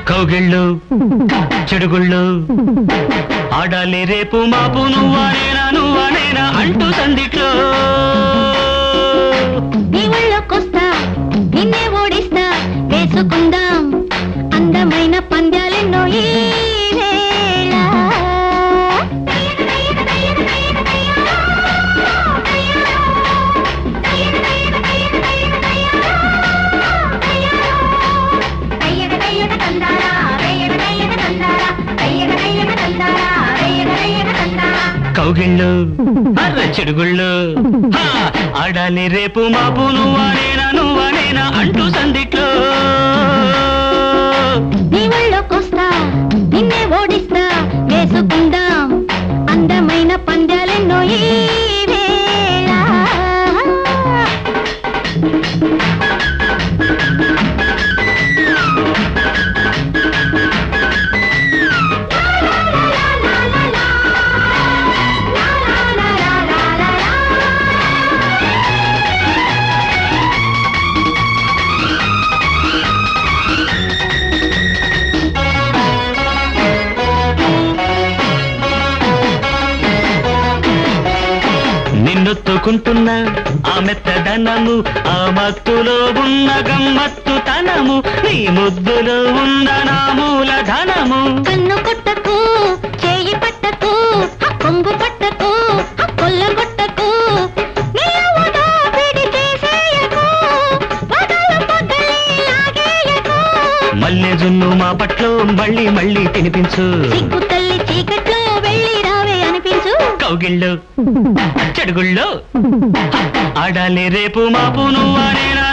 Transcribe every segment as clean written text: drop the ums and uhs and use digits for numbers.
కౌగిళ్ళు చెడుగుళ్ళు ఆడాలి రేపు మాపు నువ్వనేనా అంటూ సందిట్లో నీ ఒళ్ళోకొస్తా నిన్నే ఓడిస్తా వేసుకుందాం అందమైన పంద్యాలెన్నో ఈ వేళ. కౌగిళ్ళు అర్ర చెడుగుళ్ళు ఆడాలి రేపు మాపు నువ్వనేనా అంటూ సందిట్లో నీ ఒళ్ళోకొస్తా నిన్నే ఓడిస్తా వేసుకుందాం అందమైన పంద్యాలెన్నో ఈ వేళ. నిన్నొత్తుకుంటున్న ఆ మెత్తదనము ఆ మత్తులో ఉన్న గమ్మత్తుతనము నీ ముద్దులో ఉన్న నా మూలధనము. కన్ను కొట్టకు చేయి పట్టకు కొంగు పట్టకు కొల్ల కొట్టకు మల్లె జున్ను మా పట్లో మళ్ళీ మళ్ళీ తినిపించు. సిగ్గు తల్లి చీకట్లో వెళ్ళి రావే అనిపించు. కౌగిళ్ళు చెడుగుళ్ళు ఆడాలి రేపు మాపు నువ్వనేనా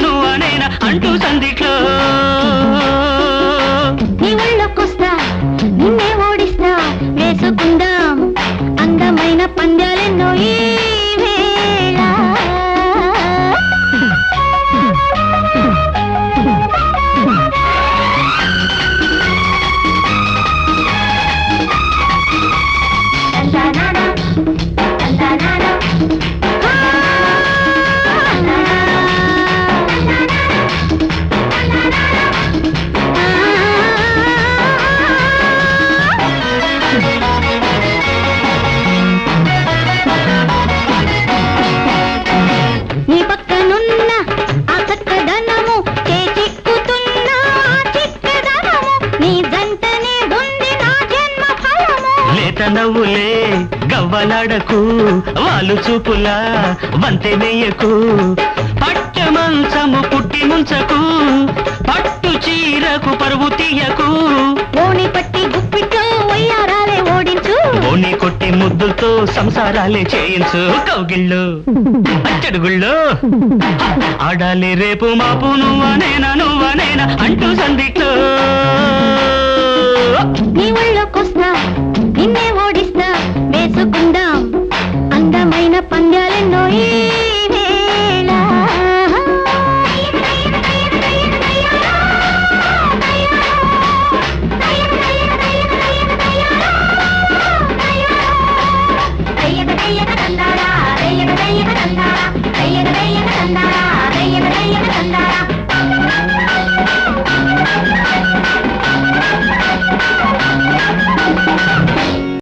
అంటూ సందిట్లో నీ ఒళ్ళోకొస్తా నిన్నే ఓడిస్తా వేసుకుందాం అందమైన పంద్యాలెన్నో ఈ వేళ. నీ పక్కనున్న ఆ చక్కదనము చేచిక్కుతున్న చిక్కదనము నీ జంటనే ఉంది నా జన్మ ఫలము. లేత నవ్వులే గవ్వలాడకు వాళ్ళు చూపులా వంతె నెయ్యకు పట్ట మంచము పుట్టి ముంచకు పట్టు చీరకు పరువు తీయకు ఓణి పట్టి గుప్పిట్లో వయ్యారాలే ఓడించు. ఓణి కొట్టి ముద్దుతో సంసారాలే చేయించు. కౌగిళ్ళు చెడుగుళ్ళు ఆడాలి రేపు మాపు నువ్వనేనా అంటూ సందిట్లో నీ